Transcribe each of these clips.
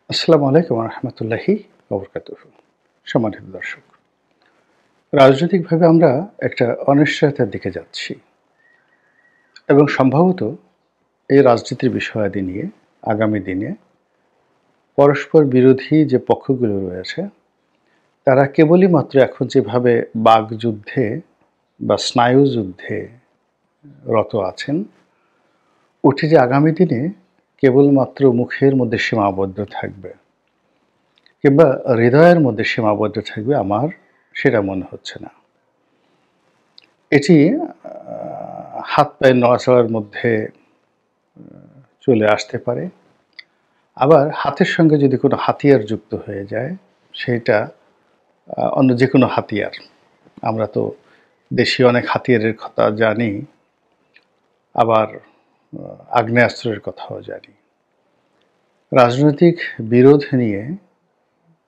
আসসালামু আলাইকুম রহমতুল্লাহি ওবরকাতুহ। সম্মানিত দর্শক, রাজনৈতিকভাবে আমরা একটা অনিশ্চয়তার দিকে যাচ্ছি এবং সম্ভবত এই রাজনীতির বিষয়াদি নিয়ে আগামী দিনে পরস্পর বিরোধী যে পক্ষগুলো রয়েছে তারা কেবলই মাত্র এখন যেভাবে বাকযুদ্ধে বা স্নায়ুযুদ্ধে রত আছেন, ওটি যে আগামী দিনে কেবলমাত্র মুখের মধ্যে সীমাবদ্ধ থাকবে কিংবা হৃদয়ের মধ্যে সীমাবদ্ধ থাকবে, আমার সেটা মনে হচ্ছে না। এটি হাত পায়ের নড়াচড়ার মধ্যে চলে আসতে পারে। আবার হাতের সঙ্গে যদি কোনো হাতিয়ার যুক্ত হয়ে যায়, সেটা অন্য যেকোনো হাতিয়ার। আমরা তো দেশীয় অনেক হাতিয়ারের কথা জানি, আবার আগ্নেয়াস্ত্রের কথাও জানি। রাজনৈতিক বিরোধ নিয়ে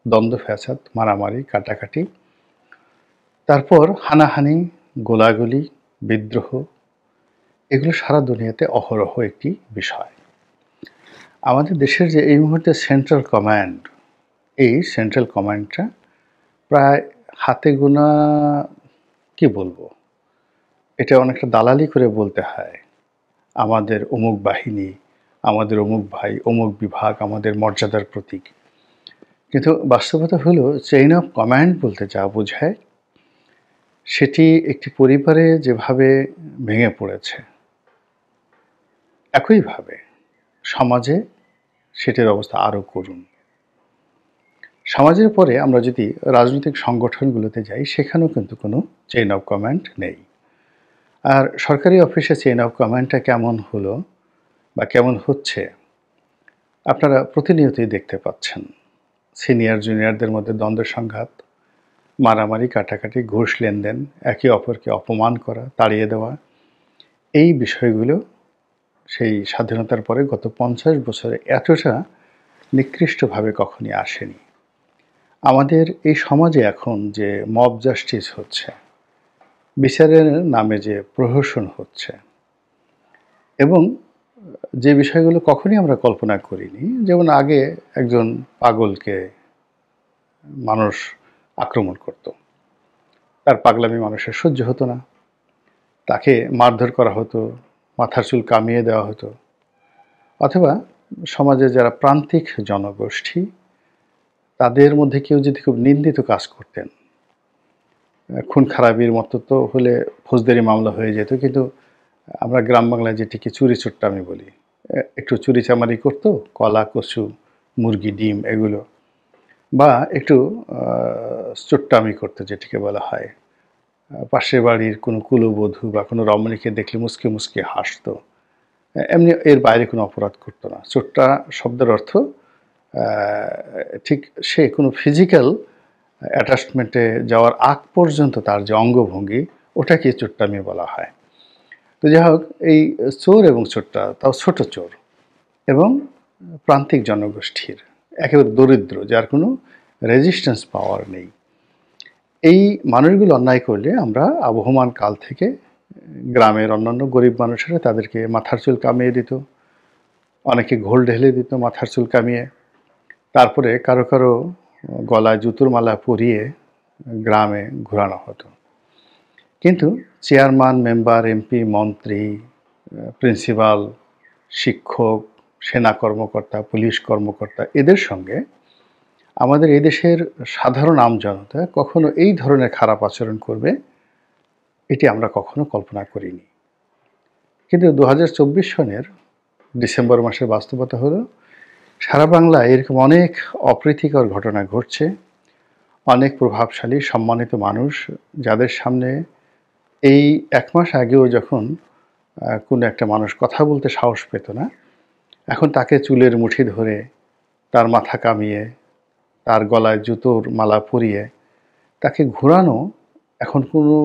দ্বন্দ্ব ফ্যাসাদ, মারামারি, কাটাকাটি, তারপর হানাহানি, গোলাগুলি, বিদ্রোহ, এগুলো সারা দুনিয়াতে অহরহ একটি বিষয়। আমাদের দেশের যে এই মুহূর্তে সেন্ট্রাল কমান্ড, এই সেন্ট্রাল কমান্ডটা প্রায় হাতে গোনা, কি বলবো, এটা অনেকটা দালালি করে বলতে হয়। আমাদের অমুক বাহিনী, আমাদের অমুক ভাই, অমুক বিভাগ আমাদের মর্যাদার প্রতীক। কিন্তু বাস্তবতা হলো চেইন অফ কমান্ড বলতে যা বোঝায়, সেটি একটি পরিবারে যেভাবে ভেঙে পড়েছে, একইভাবে সমাজে সেটির অবস্থা আরও করুণ। সমাজের পরে আমরা যদি রাজনৈতিক সংগঠনগুলোতে যাই, সেখানেও কিন্তু কোনো চেইন অফ কমান্ড নেই। আর সরকারি অফিসে চেইন অফ কমান্ডটা কেমন হলো বা কেমন হচ্ছে, আপনারা প্রতিনিয়তই দেখতে পাচ্ছেন। সিনিয়র জুনিয়রদের মধ্যে দ্বন্দ্ব সংঘাত, মারামারি, কাটাকাটি, ঘুষ লেনদেন, একে অপরকে অপমান করা, তাড়িয়ে দেওয়া, এই বিষয়গুলো সেই স্বাধীনতার পরে গত 50 বছরে এতটা নিকৃষ্টভাবে কখনই আসেনি। আমাদের এই সমাজে এখন যে মব জাস্টিস হচ্ছে, বিচারের নামে যে প্রহসন হচ্ছে, এবং যে বিষয়গুলো কখনই আমরা কল্পনা করিনি, যেমন আগে একজন পাগলকে মানুষ আক্রমণ করত, তার পাগলামি মানুষের সহ্য হতো না, তাকে মারধর করা হতো, মাথার চুল কামিয়ে দেওয়া হতো। অথবা সমাজে যারা প্রান্তিক জনগোষ্ঠী, তাদের মধ্যে কেউ যদি খুব নিন্দিত কাজ করতেন, খুন খারাপির মতো তো হলে ফৌজদারি মামলা হয়ে যেত, কিন্তু আমরা গ্রাম বাংলায় যেটিকে চুরি চুট্টামি বলি, একটু চুরি চামারি করতো, কলা, কচু, মুরগি, ডিম, এগুলো, বা একটু চুট্টামি করতো যেটিকে বলা হয়, পাশের বাড়ির কোনো কুলবধূ বা কোনো রমণীকে দেখলে মুসকে মুসকে হাসতো, এমনি এর বাইরে কোনো অপরাধ করতো না। চোট্টা শব্দের অর্থ ঠিক সে কোনো ফিজিক্যাল অ্যাটাচমেন্টে যাওয়ার আগ পর্যন্ত তার যে অঙ্গভঙ্গি, ওটাকে চোট্টামি বলা হয়। তো যাই হোক, এই চোর এবং চোরটা, তাও ছোট চোর এবং প্রান্তিক জনগোষ্ঠীর, একেবারে দরিদ্র, যার কোনো রেজিস্ট্যান্স পাওয়ার নেই, এই মানুষগুলো অন্যায় করলে আমরা আবহমান কাল থেকে গ্রামের অন্যান্য গরিব মানুষেরা তাদেরকে মাথার চুল কামিয়ে দিত, অনেকে ঘোল ঢেলে দিত মাথার চুল কামিয়ে, তারপরে কারো কারো গলায় জুতোর মালা পরিয়ে গ্রামে ঘোরানো হতো। কিন্তু চেয়ারম্যান, মেম্বার, এমপি, মন্ত্রী, প্রিন্সিপাল, শিক্ষক, সেনা কর্মকর্তা, পুলিশ কর্মকর্তা, এদের সঙ্গে আমাদের এই দেশের সাধারণ আমজনতা কখনো এই ধরনের খারাপ আচরণ করবে, এটি আমরা কখনো কল্পনা করিনি। কিন্তু 2024 সনের ডিসেম্বর মাসের বাস্তবতা হলো, সারা বাংলায় এরকম অনেক অপ্রীতিকর ঘটনা ঘটছে। অনেক প্রভাবশালী সম্মানিত মানুষ, যাদের সামনে এই 1 মাস আগেও যখন কোনো একটা মানুষ কথা বলতে সাহস পেত না, এখন তাকে চুলের মুঠি ধরে, তার মাথা কামিয়ে, তার গলায় জুতোর মালা পরিয়ে তাকে ঘোরানো এখন কোনো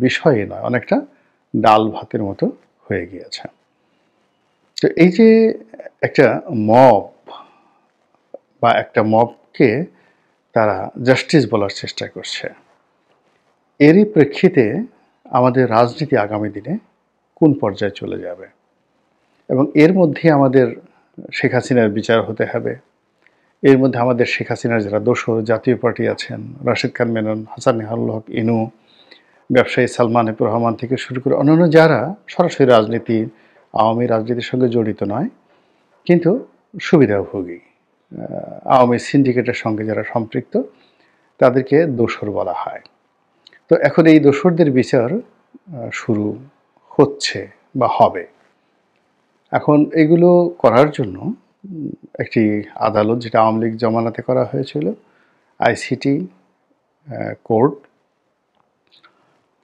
বিষয়ই নয়, অনেকটা ডাল ভাতের মতো হয়ে গিয়েছে। তো এই যে একটা মব বা একটা মবকে তারা জাস্টিস বলার চেষ্টা করছে, এরই প্রেক্ষিতে আমাদের রাজনীতি আগামী দিনে কোন পর্যায়ে চলে যাবে, এবং এর মধ্যে আমাদের শেখ হাসিনার বিচার হতে হবে, এর মধ্যে আমাদের শেখ হাসিনার যারা দোসর জাতীয় পার্টি আছেন, রাশেদ খান মেনন, হাসান নেহারুল হক ইনু, ব্যবসায়ী সালমান এফ রহমান থেকে শুরু করে অন্যান্য যারা সরাসরি রাজনীতি, আওয়ামী রাজনীতির সঙ্গে জড়িত নয়, কিন্তু সুবিধাভোগী, আওয়ামী সিন্ডিকেটের সঙ্গে যারা সম্পৃক্ত, তাদেরকে দোসর বলা হয়। তো এখন এই দোসরদের বিচার শুরু হচ্ছে বা হবে। এখন এগুলো করার জন্য একটি আদালত, যেটা আওয়ামী লীগ জমানাতে করা হয়েছিল, আইসিটি কোর্ট,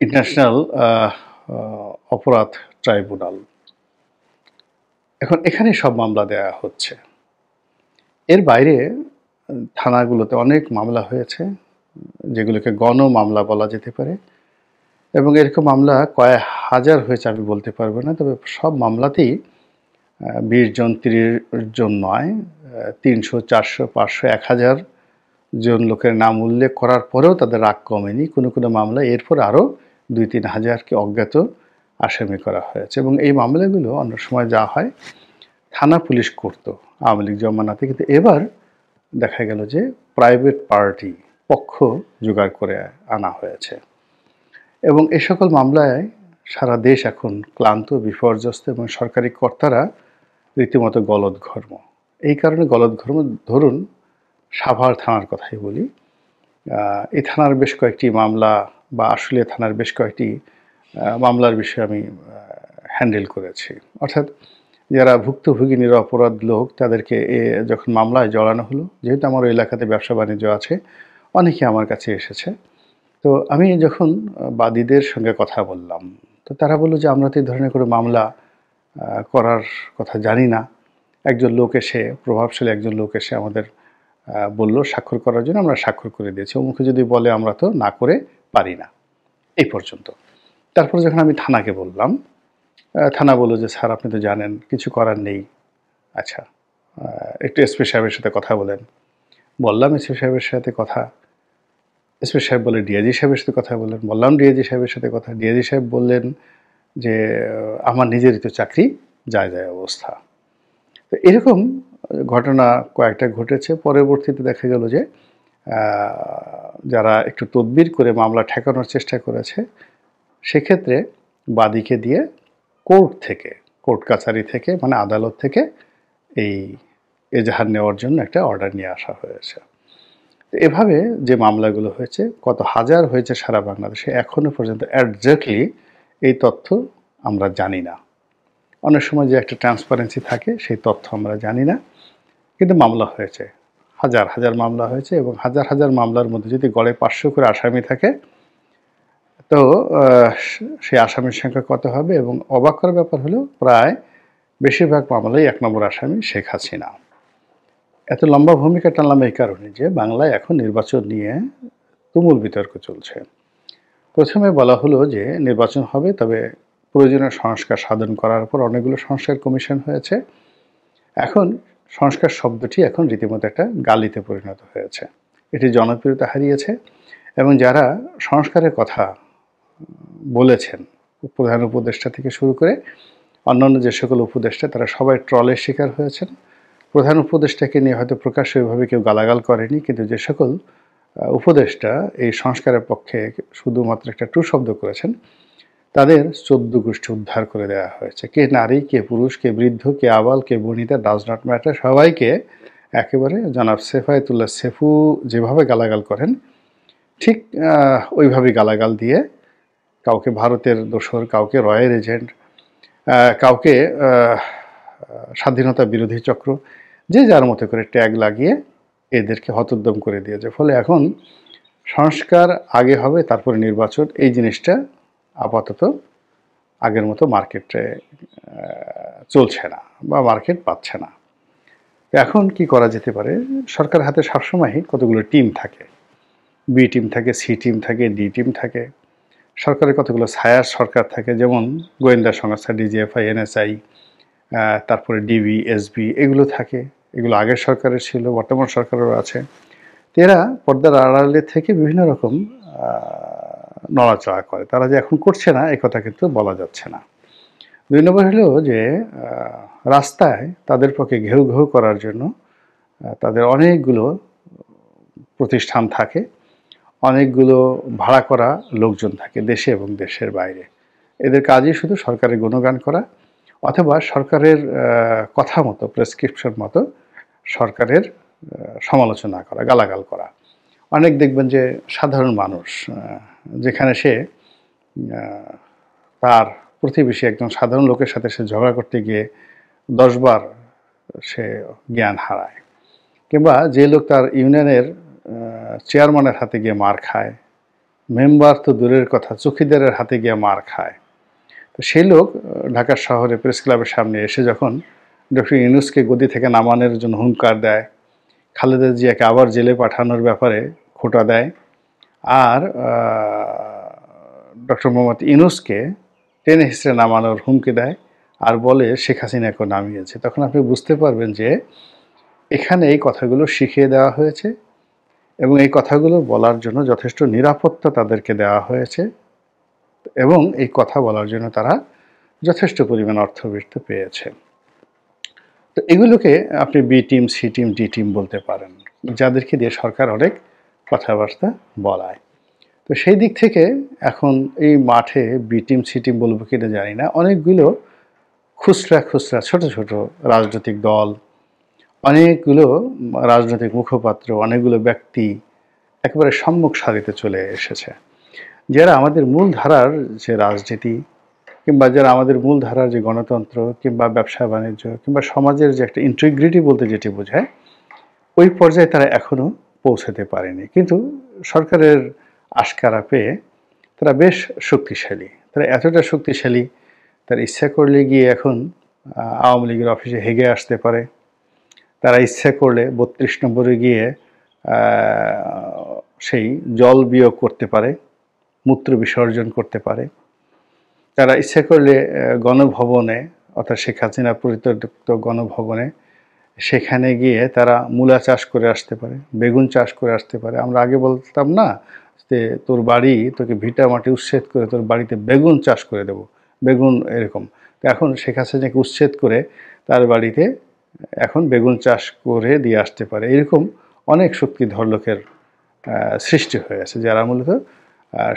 ইন্টারন্যাশনাল অপরাধ ট্রাইব্যুনাল, এখন এখানে সব মামলা দেয়া হচ্ছে। এর বাইরে থানাগুলোতে অনেক মামলা হয়েছে, যেগুলোকে গণ মামলা বলা যেতে পারে, এবং এরকম মামলা কয়েক হাজার হয়েছে আমি বলতে পারবো না, তবে সব মামলাতেই 20 জন 30 জন নয়, 300, 400, 500, 1000 জন লোকের নাম উল্লেখ করার পরেও তাদের রাগ কমেনি। কোনো কোনো মামলায় এরপর আরও 2-3 হাজারকে অজ্ঞাত আসামি করা হয়েছে। এবং এই মামলাগুলো অন্য সময় যা হয় থানা পুলিশ করতো আওয়ামী লীগ জমানাতে, কিন্তু এবার দেখা গেল যে প্রাইভেট পার্টি পক্ষ জোগাড় করে আনা হয়েছে। এবং এই সকল মামলায় সারা দেশ এখন ক্লান্ত, বিপর্যস্ত, এবং সরকারি কর্তারা রীতিমতো গলদঘর্ম। এই কারণে গলদঘর্ম, ধরুন সাভার থানার কথাই বলি, এই থানার বেশ কয়েকটি মামলা, বা আসলে থানার বেশ কয়েকটি মামলার বিষয়ে আমি হ্যান্ডেল করেছি। অর্থাৎ যারা ভুক্তভোগী নিরপরাধ লোক, তাদেরকে যখন মামলায় জড়ানো হলো, যেহেতু আমার এলাকাতে ব্যবসা বাণিজ্য আছে, অনেকে আমার কাছে এসেছে। তো আমি যখন বাদীদের সঙ্গে কথা বললাম, তো তারা বলল যে আমরা তো এই ধরনের কোনো মামলা করার কথা জানি না। একজন লোক এসে, প্রভাবশালী একজন লোক এসে আমাদের বলল স্বাক্ষর করার জন্য, আমরা স্বাক্ষর করে দিয়েছি। অমুকে যদি বলে আমরা তো না করে পারি না, এই পর্যন্ত। তারপর যখন আমি থানাকে বললাম, থানা বলল যে স্যার আপনি তো জানেন কিছু করার নেই। আচ্ছা, একটু এসপি সাহেবের সাথে কথা বলেন। বললাম এসপি সাহেবের সাথে কথা, এসপি সাহেব বলে ডিআইজি সাহেবের সাথে কথা বললেন। বললাম ডিআইজি সাহেবের সাথে কথা, ডিআইজি সাহেব বললেন যে আমার নিজেরই তো চাকরি যায় যায় অবস্থা। তো এরকম ঘটনা কয়েকটা ঘটেছে। পরবর্তীতে দেখা গেল যে যারা একটু তদবির করে মামলা ঠেকানোর চেষ্টা করেছে, সেক্ষেত্রে বাদীকে দিয়ে কোর্ট কাছারি থেকে, মানে আদালত থেকে এই এজাহার নেওয়ার জন্য একটা অর্ডার নিয়ে আসা হয়েছে। এভাবে যে মামলাগুলো হয়েছে, কত হাজার হয়েছে সারা বাংলাদেশে, এখনও পর্যন্ত একজ্যাক্টলি এই তথ্য আমরা জানি না। অনেক সময় যে একটা ট্রান্সপারেন্সি থাকে, সেই তথ্য আমরা জানি না, কিন্তু মামলা হয়েছে, হাজার হাজার মামলা হয়েছে। এবং হাজার হাজার মামলার মধ্যে যদি গড়ে 500 করে আসামি থাকে, তো সেই আসামির সংখ্যা কত হবে? এবং অবাক করার ব্যাপার হলো, প্রায় বেশিরভাগ মামলায় 1 নম্বর আসামি শেখ হাসিনা। এত লম্বা ভূমিকা টানলাম এই কারণে যে বাংলায় এখন নির্বাচন নিয়ে তুমুল বিতর্ক চলছে। প্রথমে বলা হলো যে নির্বাচন হবে, তবে প্রয়োজনীয় সংস্কার সাধন করার পর অনেকগুলো সংস্কার কমিশন হয়েছে। এখন সংস্কার শব্দটি এখন রীতিমতো একটা গালিতে পরিণত হয়েছে, এটি জনপ্রিয়তা হারিয়েছে। এবং যারা সংস্কারের কথা বলেছেন, প্রধান উপদেষ্টা থেকে শুরু করে অন্যান্য যে সকল উপদেষ্টা, তারা সবাই ট্রলের শিকার হয়েছেন। প্রধান উপদেষ্টাকে নিয়ে হয়তো প্রকাশ্যে ওইভাবে কেউ গালাগাল করেনি, কিন্তু যে সকল উপদেষ্টা এই সংস্কারের পক্ষে শুধুমাত্র একটা টু শব্দ করেছেন, তাদের 14 গোষ্ঠী উদ্ধার করে দেওয়া হয়েছে। কে নারী, কে পুরুষ, কে বৃদ্ধ, কে আবাল, কে বনিতা, ডাজ নট ম্যাটার, সবাইকে একেবারে জনাব সেফায়েতুল্লাহ সেফু যেভাবে গালাগাল করেন, ঠিক ওইভাবেই গালাগাল দিয়ে কাউকে ভারতের দোসর, কাউকে রয়ের এজেন্ট, কাউকে স্বাধীনতা বিরোধী চক্র, যে যার মতো করে ট্যাগ লাগিয়ে এদেরকে হতোদ্যম করে দিয়েছে। ফলে এখন সংস্কার আগে হবে, তারপরে নির্বাচন, এই জিনিসটা আপাতত আগের মতো মার্কেটে চলছে না, বা মার্কেট পাচ্ছে না। এখন কি করা যেতে পারে? সরকার হাতে সবসময়ই কতগুলো টিম থাকে, বি টিম থাকে, সি টিম থাকে, ডি টিম থাকে। সরকারের কতগুলো ছায়া সরকার থাকে, যেমন গোয়েন্দা সংস্থা, ডিজিএফআই, এনএসআই, তারপরে ডিবি, এসবি, এগুলো থাকে। এগুলো আগের সরকারের ছিল, বর্তমান সরকারেরও আছে। এরা পর্দার আড়ালে থেকে বিভিন্ন রকম নড়াচড়া করে। তারা যে এখন করছে না, এই কথা কিন্তু বলা যাচ্ছে না। 2 নম্বর হলো যে রাস্তায় তাদের পক্ষে ঘেউ ঘেউ করার জন্য তাদের অনেকগুলো প্রতিষ্ঠান থাকে, অনেকগুলো ভাড়া করা লোকজন থাকে দেশে এবং দেশের বাইরে। এদের কাজই শুধু সরকারের গুণগান করা অথবা সরকারের কথা মতো, প্রেসক্রিপশন মতো সরকারের সমালোচনা করা, গালাগাল করা। অনেক দেখবেন যে সাধারণ মানুষ যেখানে সে তার প্রতিবেশী একজন সাধারণ লোকের সাথে সে ঝগড়া করতে গিয়ে 10 বার সে জ্ঞান হারায়, কিংবা যে লোক তার ইউনিয়নের চেয়ারম্যানের হাতে গিয়ে মার খায়, মেম্বার তো দূরের কথা চৌকিদারের হাতে গিয়ে মার খায়, তো সেই লোক ঢাকা শহরে প্রেস ক্লাবের সামনে এসে যখন ডক্টর ইউনূসকে গদি থেকে নামানোর জন্য হুঙ্কার দেয়, খালেদা জিয়াকে আবার জেলে পাঠানোর ব্যাপারে খোঁটা দেয়, আর ডক্টর মোহাম্মদ ইউনূসকে টেনে হিসড়ে নামানোর হুমকি দেয়, আর বলে শেখ হাসিনাকে নামিয়েছে, তখন আপনি বুঝতে পারবেন যে এখানে এই কথাগুলো শিখিয়ে দেওয়া হয়েছে এবং এই কথাগুলো বলার জন্য যথেষ্ট নিরাপত্তা তাদেরকে দেওয়া হয়েছে এবং এই কথা বলার জন্য তারা যথেষ্ট পরিমাণ অর্থবৃত্তি পেয়েছে। তো এগুলোকে আপনি B team, C team, D team বলতে পারেন, যাদেরকে দিয়ে সরকার অনেক কথাবার্তা বলায়। তো সেই দিক থেকে এখন এই মাঠে বি টিম, সি টিম বলবো কিনা জানি না, অনেকগুলো খুচরা খুচরা ছোট ছোট রাজনৈতিক দল, অনেকগুলো রাজনৈতিক মুখপাত্র, অনেকগুলো ব্যক্তি একেবারে সম্মুখ সারিতে চলে এসেছে, যারা আমাদের মূল ধারার যে রাজনীতি কিংবা যারা আমাদের মূল ধারার যে গণতন্ত্র কিংবা ব্যবসা বাণিজ্য কিংবা সমাজের যে একটা ইন্টিগ্রিটি বলতে যেটি বোঝায়, ওই পর্যায়ে তারা এখনো পৌঁছাতে পারেনি। কিন্তু সরকারের আশকারা পেয়ে তারা বেশ শক্তিশালী। তারা এতটা শক্তিশালী, তারা ইচ্ছা করলে গিয়ে এখন আওয়ামী লীগের অফিসে হেগে আসতে পারে, তারা ইচ্ছা করলে 32 নম্বরে গিয়ে সেই জল বিয়োগ করতে পারে, মূত্র বিসর্জন করতে পারে, তারা ইচ্ছা করলে গণভবনে অর্থাৎ শেখ হাসিনা পরিত্যক্ত গণভবনে সেখানে গিয়ে তারা মূলা চাষ করে আসতে পারে, বেগুন চাষ করে আসতে পারে। আমরা আগে বলতাম না যে তোর বাড়ি, তোকে ভিটা মাটি উচ্ছেদ করে তোর বাড়িতে বেগুন চাষ করে দেব, বেগুন এরকম। তো এখন শেখ হাসিনাকে উচ্ছেদ করে তার বাড়িতে এখন বেগুন চাষ করে দিয়ে আসতে পারে। এরকম অনেক শক্তিধর লোকের সৃষ্টি হয়েছে যারা মূলত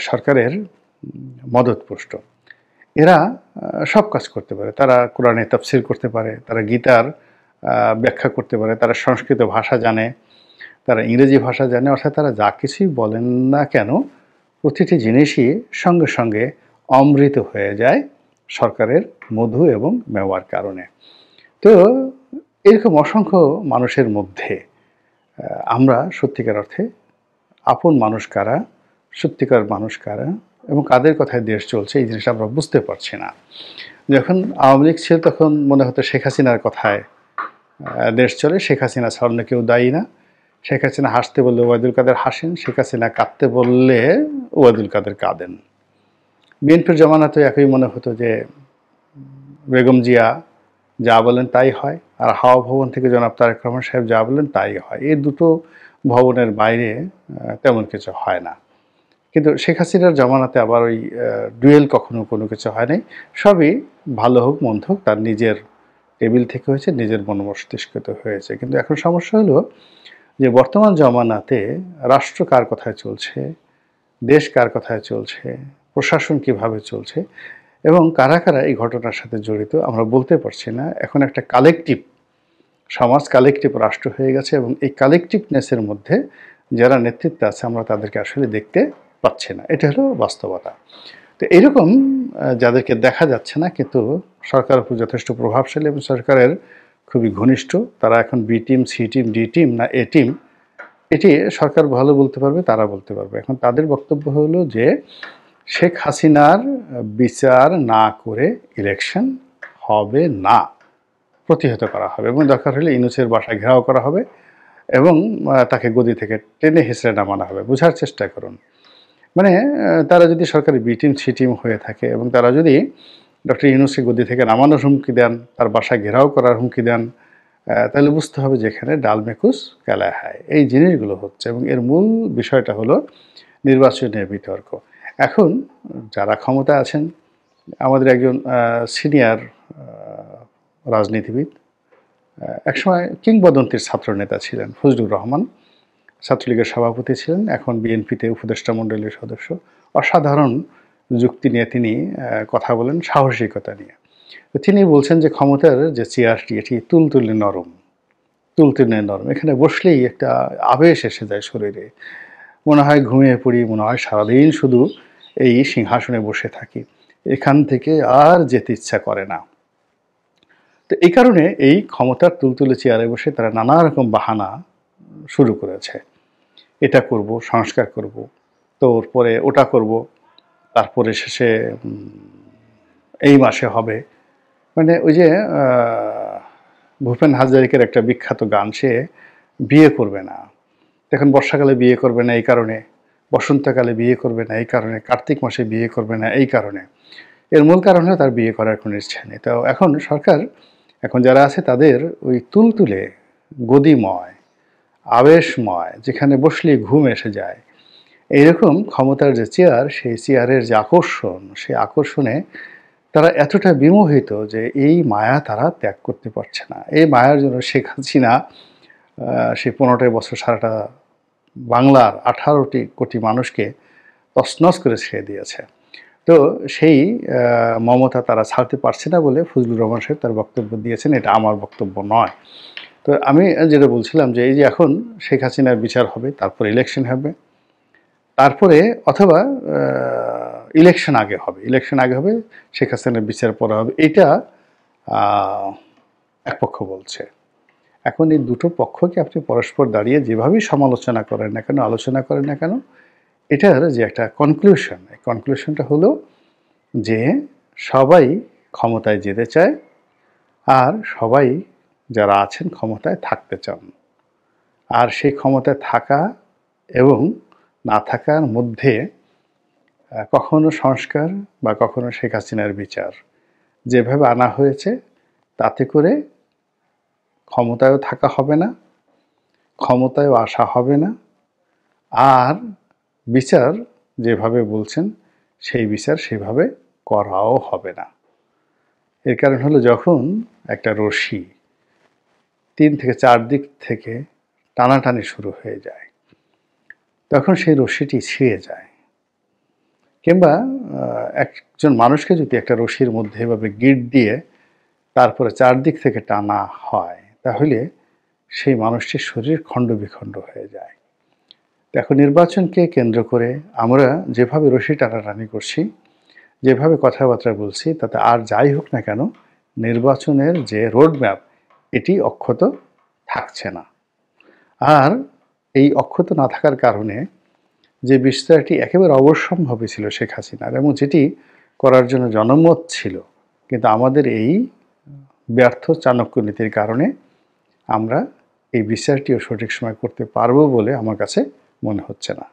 সরকারের মদতপুষ্ট। এরা সব কাজ করতে পারে, তারা কোরআনে তাফসির করতে পারে, তারা গীতার ব্যাখ্যা করতে পারে, তারা সংস্কৃত ভাষা জানে, তারা ইংরেজি ভাষা জানে, অর্থাৎ তারা যা কিছুই বলেন না কেন প্রতিটি জিনিসই সঙ্গে সঙ্গে অমৃত হয়ে যায় সরকারের মধু এবং মেওয়ার কারণে। তো এরকম অসংখ্য মানুষের মধ্যে আমরা সত্যিকার অর্থে আপন মানুষ কারা, সত্যিকার মানুষ কারা এবং কাদের কথায় দেশ চলছে এই জিনিসটা আমরা বুঝতে পারছি না। যখন আওয়ামী লীগ ছিল তখন মনে হতো শেখ হাসিনার কথায় দেশ চলে, শেখ হাসিনা ছাড়া কেউ দায়ী না, শেখ হাসিনা হাসতে বললে ওবায়দুল কাদের হাসেন, শেখ হাসিনা কাঁদতে বললে ওবায়দুল কাদের কাঁদেন। বিএনপির জমানাতে একই মনে হতো যে বেগম জিয়া যা বলেন তাই হয়, আর হাওয়া ভবন থেকে জনাব তারেক রহমান সাহেব যা বলেন তাই হয়। এই দুটো ভবনের বাইরে তেমন কিছু হয় না। কিন্তু শেখ হাসিনার জমানাতে আবার ওই ডুয়েল কখনো কোনো কিছু হয় নাই, সবই ভালো হোক মন্দ হোক তার নিজের টেবিল থেকে হয়েছে, নিজের মন মস্তিষ্কতে হয়েছে। কিন্তু এখন সমস্যা হলো যে বর্তমান জমানাতে রাষ্ট্র কার কথায় চলছে, দেশ কার কথায় চলছে, প্রশাসন কিভাবে চলছে এবং কারা কারা এই ঘটনার সাথে জড়িত আমরা বলতে পারছি না। এখন একটা কালেকটিভ সমাজ, কালেকটিভ রাষ্ট্র হয়ে গেছে এবং এই কালেকটিভনেসের মধ্যে যারা নেতৃত্বে আছে আমরা তাদেরকে আসলে দেখতে পাচ্ছি না। এটা হলো বাস্তবতা। তো এরকম যাদেরকে দেখা যাচ্ছে না কিন্তু সরকারের উপর যথেষ্ট প্রভাবশালী এবং সরকারের খুবই ঘনিষ্ঠ, তারা এখন B team, C team, D team না এ টিম, এটি সরকার ভালো বলতে পারবে, তারা বলতে পারবে। এখন তাদের বক্তব্য হলো যে শেখ হাসিনার বিচার না করে ইলেকশন হবে না, প্রতিহত করা হবে এবং দরকার হলে ইউনূসের বাসা ঘেরাও করা হবে এবং তাকে গদি থেকে টেনে হেঁচড়ে নামানো হবে। বোঝার চেষ্টা করুন, মানে তারা যদি সরকারি বি টিম, সি টিম হয়ে থাকে এবং তারা যদি ডক্টর ইউনূসকে গদি থেকে নামানোর হুমকি দেন, তার বাসা ঘেরাও করার হুমকি দেন, তাহলে বুঝতে হবে যেখানে ডাল মেকুস কেলায় হায়, এই জিনিসগুলো হচ্ছে। এবং এর মূল বিষয়টা হলো নির্বাচনের বিতর্ক। এখন যারা ক্ষমতা আছেন, আমাদের একজন সিনিয়র রাজনীতিবিদ একসময় কিংবদন্তির ছাত্রনেতা ছিলেন ফজলুর রহমান, ছাত্রলীগের সভাপতি ছিলেন, এখন বিএনপিতে উপদেষ্টা মণ্ডলীর সদস্য। অসাধারণ যুক্তি নিয়ে তিনি কথা বলেন, সাহসিকতা নিয়ে। তো তিনি বলছেন যে ক্ষমতার যে চেয়ারটি এটি তুলতুলে নরম, তুলতুলে নরম, এখানে বসলেই একটা আবেশ এসে যায় শরীরে, মনে হয় ঘুমিয়ে পড়ি, মনে হয় সারাদিন শুধু এই সিংহাসনে বসে থাকি, এখান থেকে আর যেতে ইচ্ছা করে না। তো এই কারণে এই ক্ষমতার তুলতুলে চেয়ারে বসে তারা নানা রকম বাহানা শুরু করেছে। এটা করব, সংস্কার করব, তো পরে ওটা করব, তারপরে শেষে এই মাসে হবে। মানে ওই যে ভূপেন হাজারিকার একটা বিখ্যাত গান, সে বিয়ে করবে না, এখন বর্ষাকালে বিয়ে করবে না এই কারণে, বসন্তকালে বিয়ে করবে না এই কারণে, কার্তিক মাসে বিয়ে করবে না এই কারণে। এর মূল কারণ হলো তার বিয়ে করার কোনো ইচ্ছা নেই। তো এখন সরকার, এখন যারা আছে তাদের ওই তুলতুলে, গদিময়, আবেশময়, যেখানে বসলেই ঘুম এসে যায়, এইরকম ক্ষমতার যে চেয়ার, সেই চেয়ারের যে আকর্ষণ, সেই আকর্ষণে তারা এতটা বিমোহিত যে এই মায়া তারা ত্যাগ করতে পারছে না। এই মায়ার জন্য শেখ হাসিনা সেই 15টাই বছর সারাটা বাংলার 18 কোটি মানুষকে তছনছ করে ছেড়ে দিয়েছে। তো সেই মমতা তারা ছাড়তে পারছে না বলে ফজলুর রহমান সাহেব তার বক্তব্য দিয়েছেন, এটা আমার বক্তব্য নয়। তো আমি যেটা বলছিলাম যে এই যে এখন শেখ হাসিনার বিচার হবে, তারপর ইলেকশন হবে, তারপরে অথবা ইলেকশন আগে হবে, ইলেকশন আগে হবে, শেখ হাসিনার বিচার পরে হবে, এটা এক পক্ষ বলছে। এখন এই দুটো পক্ষকে আপনি পরস্পর দাঁড়িয়ে যেভাবেই সমালোচনা করেন না কেন, আলোচনা করেন না কেন, এটার যে একটা কনক্লুশন, এই কনক্লুশনটা হলো যে সবাই ক্ষমতায় যেতে চায়, আর সবাই যারা আছেন ক্ষমতায় থাকতে চান। আর সেই ক্ষমতায় থাকা এবং না থাকার মধ্যে কখনো সংস্কার বা কখনো শেখ হাসিনার বিচার যেভাবে আনা হয়েছে, তাতে করে ক্ষমতায়ও থাকা হবে না, ক্ষমতায়ও আসা হবে না, আর বিচার যেভাবে বলছেন সেই বিচার সেভাবে করাও হবে না। এর কারণ হলো যখন একটা রশি 3 থেকে 4 দিক থেকে টানাটানি শুরু হয়ে যায়, তখন সেই রশিটি ছিঁড়ে যায়। কিংবা একজন মানুষকে যদি একটা রশির মধ্যে এভাবে গিঁট দিয়ে তারপরে 4 দিক থেকে টানা হয়, তাহলে সেই মানুষটির শরীর খণ্ডবিখণ্ড হয়ে যায়। এখন নির্বাচনকে কেন্দ্র করে আমরা যেভাবে রশি টানাটানি করছি, যেভাবে কথাবার্তা বলছি, তাতে আর যাই হোক না কেন নির্বাচনের যে রোডম্যাপ, এটি অক্ষত থাকছে না। আর এই অক্ষত না থাকার কারণে যে বিস্তারটি একেবারে অবশ্যম্ভাবী ছিল শেখ হাসিনার, এবং যেটি করার জন্য জনমত ছিল, কিন্তু আমাদের এই ব্যর্থ চাণক্য নীতির কারণে আমরা এই বিচারটিও সঠিক সময় করতে পারবো বলে আমার কাছে মনে হচ্ছে না।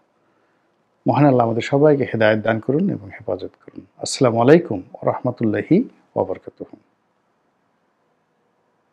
মহান আল্লাহ আমাদের সবাইকে হেদায়েত দান করুন এবং হেফাজত করুন। আসসালামু আলাইকুম ওয়া রাহমাতুল্লাহি ওয়া বারাকাতুহু।